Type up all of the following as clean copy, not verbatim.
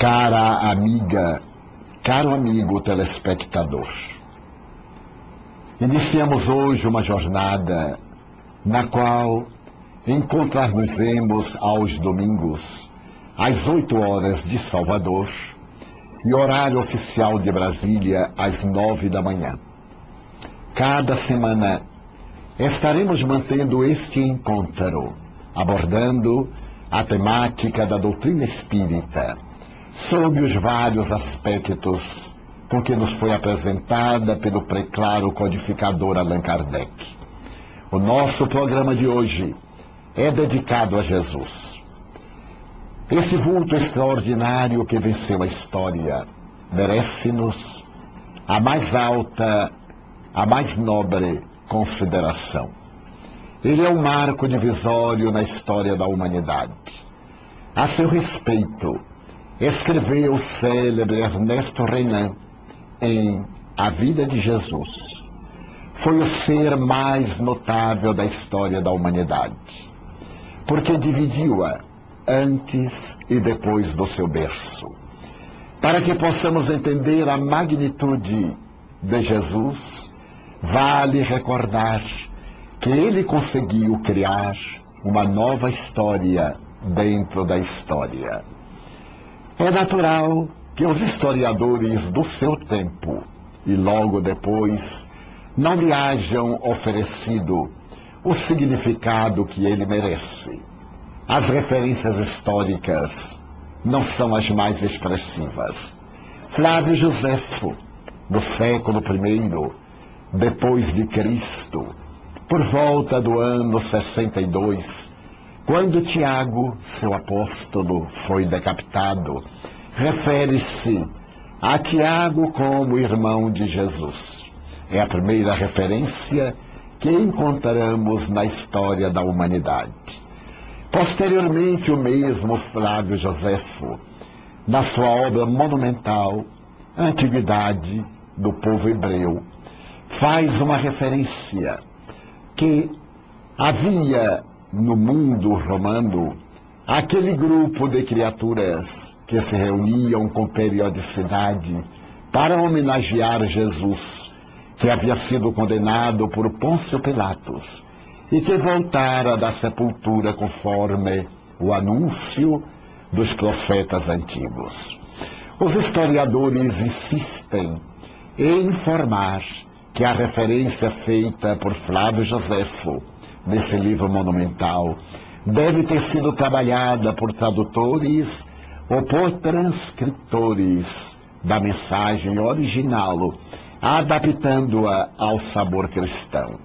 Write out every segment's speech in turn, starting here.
Cara amiga, caro amigo telespectador, iniciamos hoje uma jornada na qual encontrar-nos-emos aos domingos, às 8 horas de Salvador, e horário oficial de Brasília, às 9 da manhã. Cada semana estaremos mantendo este encontro, abordando a temática da doutrina espírita, sob os vários aspectos com que nos foi apresentada pelo preclaro codificador Allan Kardec. O nosso programa de hoje é dedicado a Jesus. Esse vulto extraordinário que venceu a história merece-nos a mais alta, a mais nobre consideração. Ele é um marco divisório na história da humanidade. A seu respeito, escreveu o célebre Ernesto Renan em A Vida de Jesus. Foi o ser mais notável da história da humanidade, porque dividiu-a antes e depois do seu berço. Para que possamos entender a magnitude de Jesus, vale recordar que ele conseguiu criar uma nova história dentro da história. É natural que os historiadores do seu tempo e logo depois não lhe hajam oferecido o significado que ele merece. As referências históricas não são as mais expressivas. Flávio Joséfo, do século I depois de Cristo, por volta do ano 62, quando Tiago, seu apóstolo, foi decapitado, refere-se a Tiago como irmão de Jesus. É a primeira referência que encontramos na história da humanidade. Posteriormente, o mesmo Flávio Joséfo, na sua obra monumental, Antiguidade do Povo Hebreu, faz uma referência que havia no mundo romano aquele grupo de criaturas que se reuniam com periodicidade para homenagear Jesus, que havia sido condenado por Pôncio Pilatos e que voltara da sepultura conforme o anúncio dos profetas antigos. Os historiadores insistem em informar que a referência feita por Flávio Joséfo nesse livro monumental deve ter sido trabalhada por tradutores ou por transcritores da mensagem original, adaptando-a ao sabor cristão.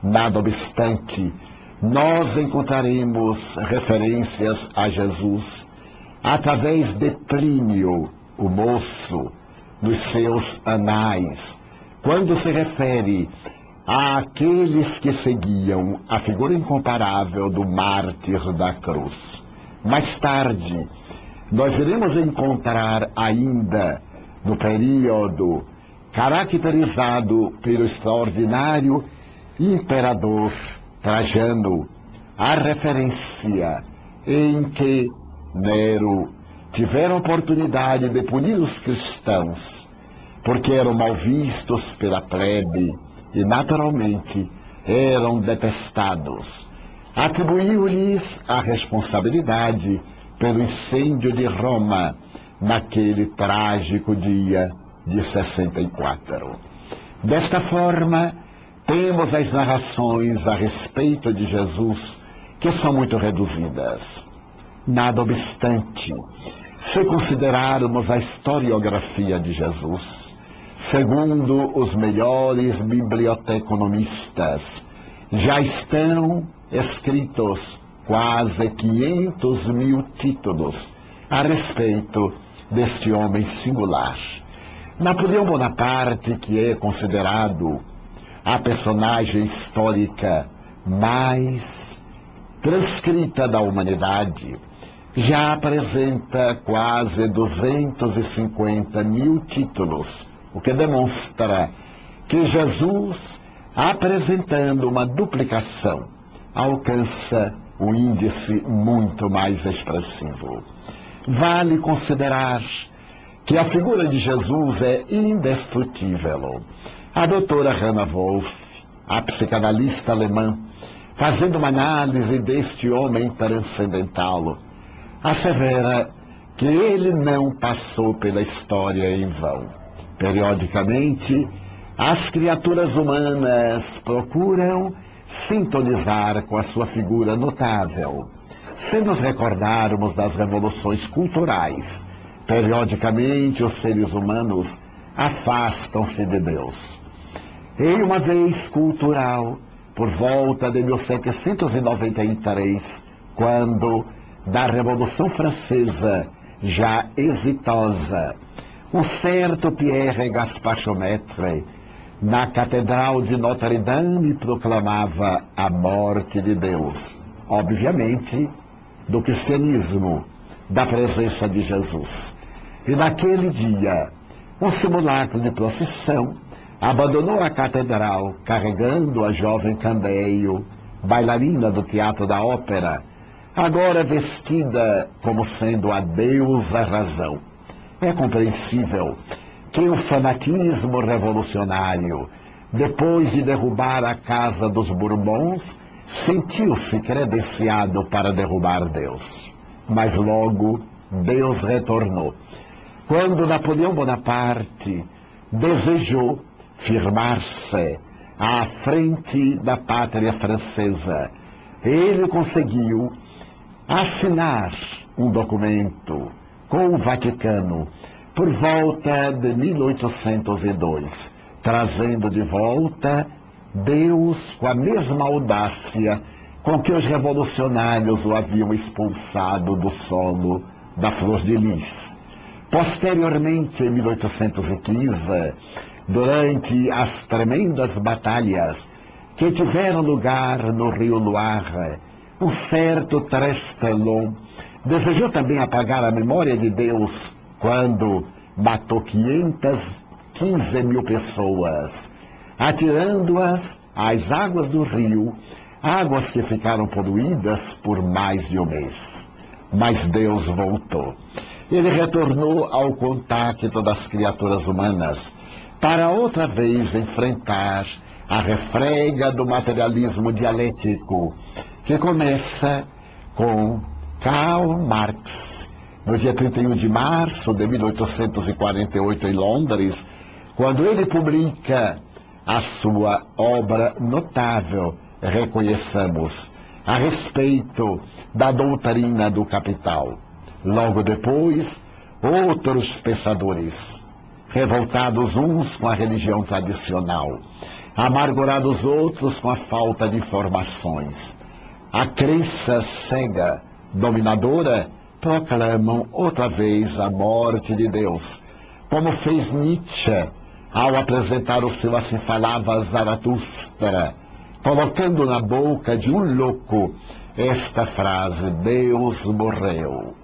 Nada obstante, nós encontraremos referências a Jesus através de Plínio, o Moço, nos seus anais, quando se refere àqueles que seguiam a figura incomparável do mártir da cruz. Mais tarde, nós iremos encontrar ainda, no período caracterizado pelo extraordinário imperador Trajano, a referência em que Nero tivera a oportunidade de punir os cristãos, porque eram mal vistos pela plebe e, naturalmente, eram detestados. Atribuiu-lhes a responsabilidade pelo incêndio de Roma naquele trágico dia de 64. Desta forma, temos as narrações a respeito de Jesus, que são muito reduzidas. Nada obstante, se considerarmos a historiografia de Jesus, segundo os melhores biblioteconomistas, já estão escritos quase 500 mil títulos a respeito deste homem singular. Napoleão Bonaparte, que é considerado a personagem histórica mais transcrita da humanidade, já apresenta quase 250 mil títulos, o que demonstra que Jesus, apresentando uma duplicação, alcança um índice muito mais expressivo. Vale considerar que a figura de Jesus é indestrutível. A doutora Hannah Wolff, a psicanalista alemã, fazendo uma análise deste homem transcendental, assevera que ele não passou pela história em vão. Periodicamente, as criaturas humanas procuram sintonizar com a sua figura notável. Se nos recordarmos das revoluções culturais, periodicamente os seres humanos afastam-se de Deus. Em uma vez cultural, por volta de 1793, quando, da Revolução Francesa, já exitosa, um certo Pierre Gaspard Chaumette, na Catedral de Notre-Dame, proclamava a morte de Deus, obviamente, do cristianismo, da presença de Jesus. E naquele dia, um simulacro de procissão abandonou a catedral, carregando a jovem Candeio, bailarina do Teatro da Ópera, agora vestida como sendo a deusa razão. É compreensível que o fanatismo revolucionário, depois de derrubar a casa dos Bourbons, sentiu-se credenciado para derrubar Deus. Mas logo Deus retornou. Quando Napoleão Bonaparte desejou firmar-se à frente da pátria francesa, ele conseguiu assinar um documento com o Vaticano por volta de 1802, trazendo de volta Deus com a mesma audácia com que os revolucionários o haviam expulsado do solo da Flor de Lis. Posteriormente, em 1815, durante as tremendas batalhas que tiveram lugar no Rio Loire, um certo Trestelon desejou também apagar a memória de Deus quando matou 515 mil pessoas, atirando-as às águas do rio, águas que ficaram poluídas por mais de um mês. Mas Deus voltou. Ele retornou ao contato das criaturas humanas para outra vez enfrentar a refrega do materialismo dialético, que começa com Karl Marx, no dia 31 de março de 1848 em Londres, quando ele publica a sua obra notável, reconheçamos, a respeito da doutrina do capital. Logo depois, outros pensadores, revoltados uns com a religião tradicional, amargurados outros com a falta de informações, a crença cega, dominadora, proclamam outra vez a morte de Deus, como fez Nietzsche ao apresentar o seu Assim Falava Zaratustra, colocando na boca de um louco esta frase: Deus morreu.